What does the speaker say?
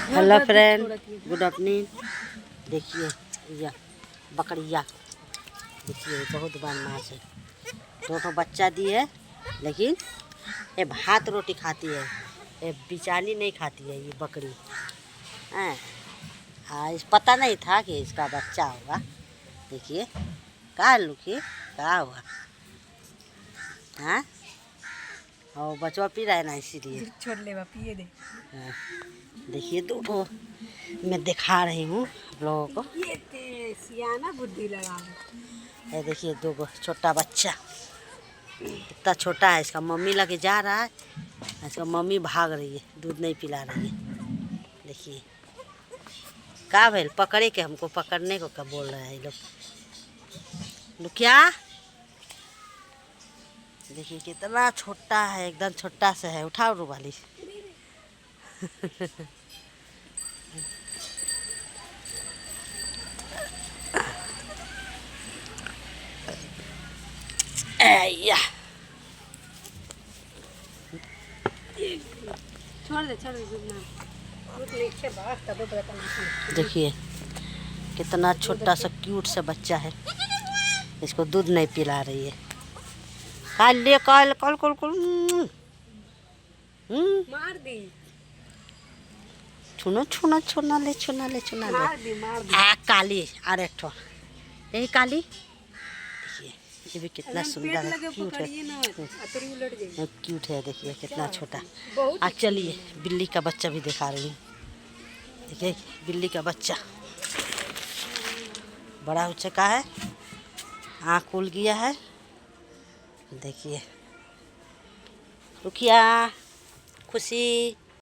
Hello friend, good afternoon. देखिए यह बकरिया, देखिए बहुत बदमाश है। दोनों बच्चा दी है, लेकिन ये भात रोटी खाती है, ये बिचाली नहीं खाती है ये बकरी। इस पता नहीं था कि इसका बच्चा होगा। देखिए कहाँ लुकी, कहाँ हुआ। हाँ, और बचवा पी रहा है ना, इसीलिए छोड़ ले पिए दे। देखिए दोनों मैं दिखा रही हूँ आप लोगों को। ये सियाना बुद्धि लगा। ये देखिए दो छोटा बच्चा, इतना छोटा है। इसका मम्मी लगे जा रहा है, इसका मम्मी भाग रही है, दूध नहीं पिला रही है। देखिए का भेल, पकड़े के हमको पकड़ने को क्या बोल रहे हैं ये लोग। क्या देखिए कितना छोटा है, एकदम छोटा सा है। उठाओ रूबाली। या छोड़ दे देखिए कितना छोटा सा क्यूट सा बच्चा है, इसको दूध नहीं पिला रही है। कल ले कल कल कल कल मार दी। छुना छुना छुना ले छुना ले छुना ले। मार दी। काली और एक ठो यही काली। देखिए ये भी कितना सुंदर है, क्यूट है। क्यूट है, देखिए कितना छोटा। आज चलिए बिल्ली का बच्चा भी दिखा रही हूँ। देखिए बिल्ली का बच्चा बड़ा हो चुका है, आँख खुल गया है। देखिए रुकिया खुशी।